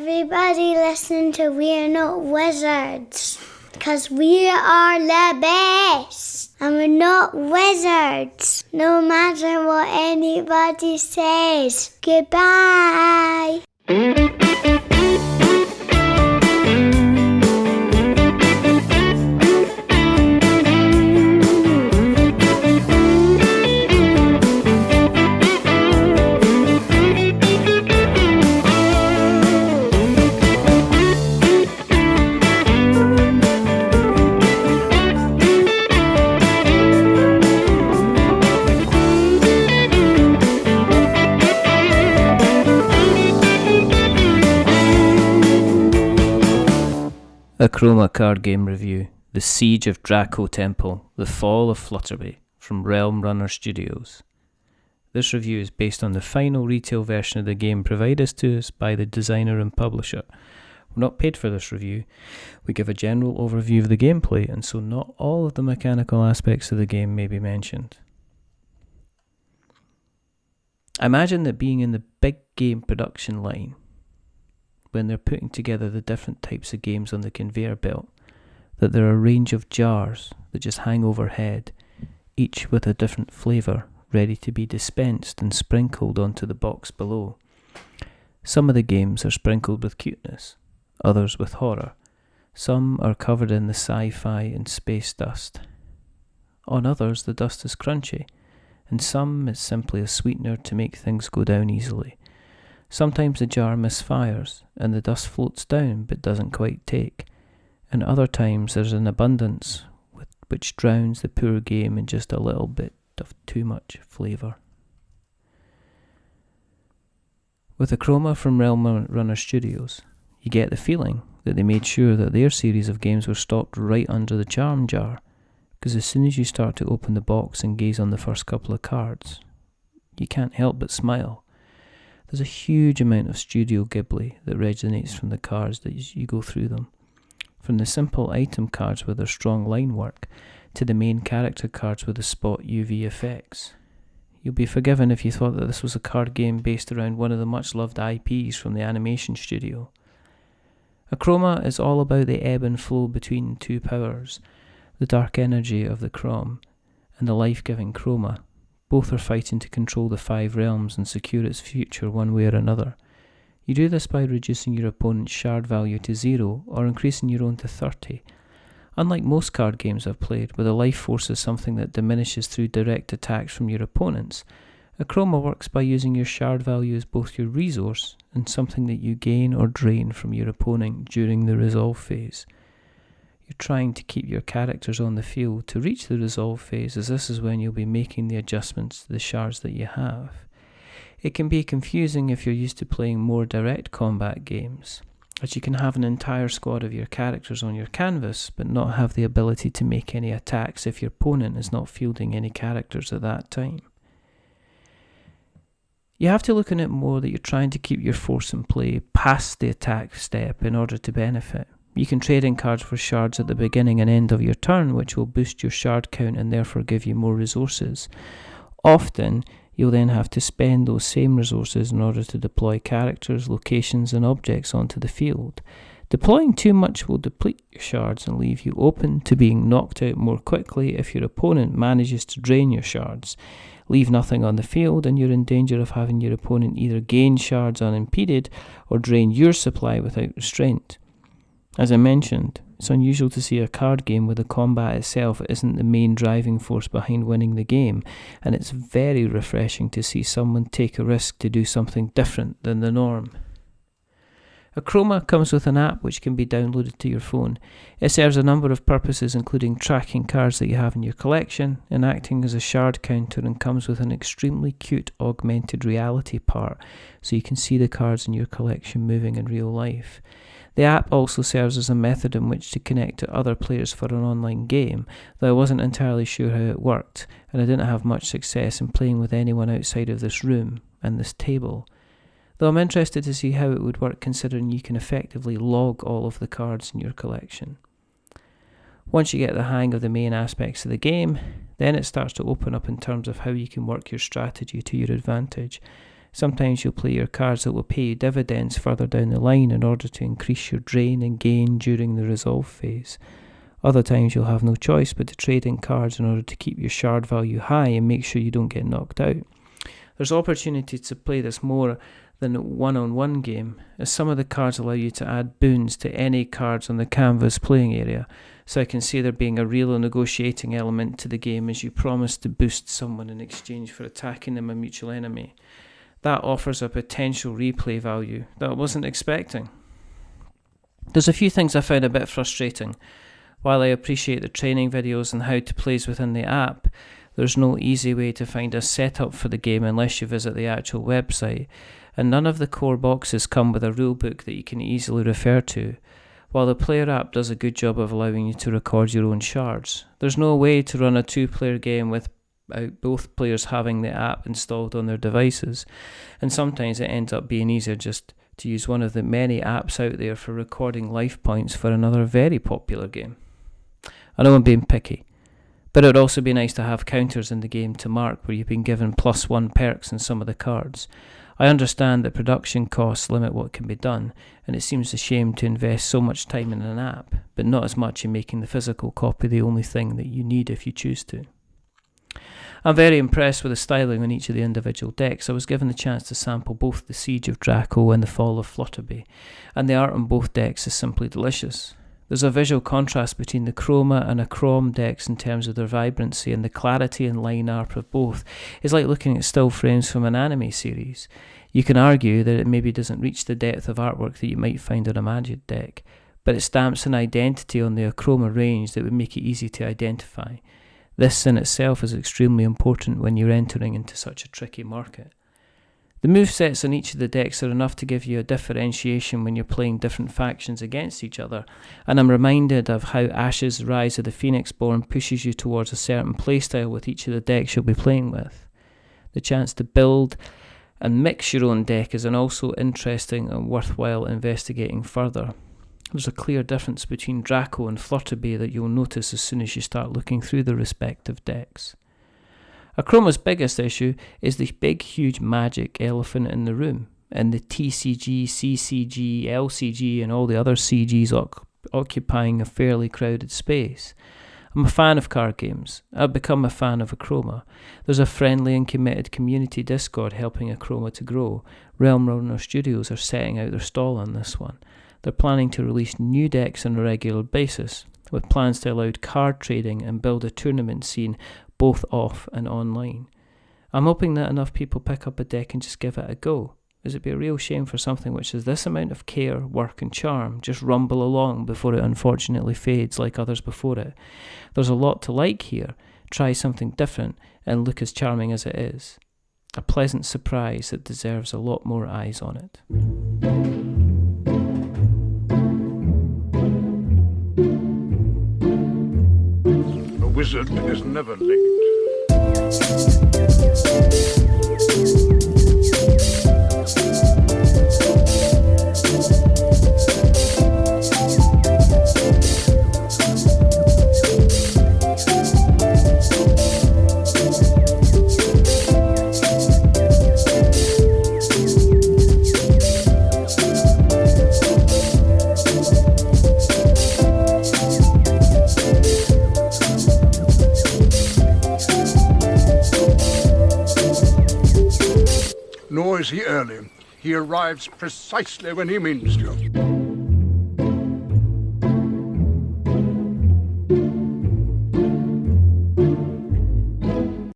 Everybody listen to We're Not Wizards, because we are the best, and we're not wizards, no matter what anybody says. Goodbye. Achroma card game review: The Siege of Draco Temple, The Fall of Flutterby, from Realm Runner Studios. This review is based on the final retail version of the game provided to us by the designer and publisher. We're not paid for this review. We give a general overview of the gameplay, and so not all of the mechanical aspects of the game may be mentioned. Imagine that being in the big game production line, when they're putting together the different types of games on the conveyor belt, that there are a range of jars that just hang overhead, each with a different flavour, ready to be dispensed and sprinkled onto the box below. Some of the games are sprinkled with cuteness, others with horror. Some are covered in the sci-fi and space dust. On others, the dust is crunchy, and some is simply a sweetener to make things go down easily. Sometimes the jar misfires and the dust floats down but doesn't quite take, and other times there's an abundance which drowns the poor game in just a little bit of too much flavour. With Achroma from Realm Runner Studios, you get the feeling that they made sure that their series of games were stocked right under the charm jar, because as soon as you start to open the box and gaze on the first couple of cards, you can't help but smile. There's a huge amount of Studio Ghibli that resonates from the cards that you go through them. From the simple item cards with their strong line work, to the main character cards with the spot UV effects. You'll be forgiven if you thought that this was a card game based around one of the much loved IPs from the animation studio. Achroma is all about the ebb and flow between two powers, the dark energy of the Chrom and the life-giving Chroma. Both are fighting to control the 5 realms and secure its future one way or another. You do this by reducing your opponent's shard value to 0 or increasing your own to 30. Unlike most card games I've played, where the life force is something that diminishes through direct attacks from your opponents, Achroma works by using your shard value as both your resource and something that you gain or drain from your opponent during the resolve phase. You're trying to keep your characters on the field to reach the resolve phase, as this is when you'll be making the adjustments to the shards that you have. It can be confusing if you're used to playing more direct combat games, as you can have an entire squad of your characters on your canvas but not have the ability to make any attacks if your opponent is not fielding any characters at that time. You have to look on it more that you're trying to keep your force in play past the attack step in order to benefit. You can trade in cards for shards at the beginning and end of your turn, which will boost your shard count and therefore give you more resources. Often, you'll then have to spend those same resources in order to deploy characters, locations and objects onto the field. Deploying too much will deplete your shards and leave you open to being knocked out more quickly if your opponent manages to drain your shards. Leave nothing on the field and you're in danger of having your opponent either gain shards unimpeded or drain your supply without restraint. As I mentioned, it's unusual to see a card game where the combat itself isn't the main driving force behind winning the game, and it's very refreshing to see someone take a risk to do something different than the norm. Achroma comes with an app which can be downloaded to your phone. It serves a number of purposes, including tracking cards that you have in your collection and acting as a shard counter, and comes with an extremely cute augmented reality part so you can see the cards in your collection moving in real life. The app also serves as a method in which to connect to other players for an online game, though I wasn't entirely sure how it worked, and I didn't have much success in playing with anyone outside of this room and this table. Though I'm interested to see how it would work, considering you can effectively log all of the cards in your collection. Once you get the hang of the main aspects of the game, then it starts to open up in terms of how you can work your strategy to your advantage. Sometimes you'll play your cards that will pay you dividends further down the line in order to increase your drain and gain during the resolve phase. Other times you'll have no choice but to trade in cards in order to keep your shard value high and make sure you don't get knocked out. There's opportunity to play this more than a one-on-one game, as some of the cards allow you to add boons to any cards on the canvas playing area, so I can see there being a real negotiating element to the game as you promise to boost someone in exchange for attacking them a mutual enemy. That offers a potential replay value that I wasn't expecting. There's a few things I found a bit frustrating. While I appreciate the training videos and how to plays within the app, there's no easy way to find a setup for the game unless you visit the actual website, and none of the core boxes come with a rulebook that you can easily refer to. While the player app does a good job of allowing you to record your own shards, there's no way to run a two-player game without both players having the app installed on their devices, and sometimes it ends up being easier just to use one of the many apps out there for recording life points for another very popular game. I know I'm being picky, but it would also be nice to have counters in the game to mark where you've been given +1 perks in some of the cards. I understand that production costs limit what can be done, and it seems a shame to invest so much time in an app, but not as much in making the physical copy the only thing that you need if you choose to. I'm very impressed with the styling on each of the individual decks. I was given the chance to sample both the Siege of Draco and the Fall of Flutterby, and the art on both decks is simply delicious. There's a visual contrast between the Achroma and Achroma decks in terms of their vibrancy, and the clarity and line art of both is like looking at still frames from an anime series. You can argue that it maybe doesn't reach the depth of artwork that you might find on a Magic deck, but it stamps an identity on the Achroma range that would make it easy to identify. This in itself is extremely important when you're entering into such a tricky market. The movesets on each of the decks are enough to give you a differentiation when you're playing different factions against each other, and I'm reminded of how Ash's Rise of the Phoenixborn pushes you towards a certain playstyle with each of the decks you'll be playing with. The chance to build and mix your own deck is an also interesting and worthwhile investigating further. There's a clear difference between Draco and Flutterby that you'll notice as soon as you start looking through the respective decks. Achroma's biggest issue is the big huge magic elephant in the room, and the TCG, CCG, LCG and all the other CGs occupying a fairly crowded space. I'm a fan of card games. I've become a fan of Achroma. There's a friendly and committed community Discord helping Achroma to grow. Realm Runner Studios are setting out their stall on this one. They're planning to release new decks on a regular basis, with plans to allow card trading and build a tournament scene both off and online. I'm hoping that enough people pick up a deck and just give it a go, as it'd be a real shame for something which has this amount of care, work and charm just rumble along before it unfortunately fades like others before it. There's a lot to like here. Try something different and look as charming as it is. A pleasant surprise that deserves a lot more eyes on it. A wizard is never late. Nor is he early. He arrives precisely when he means to.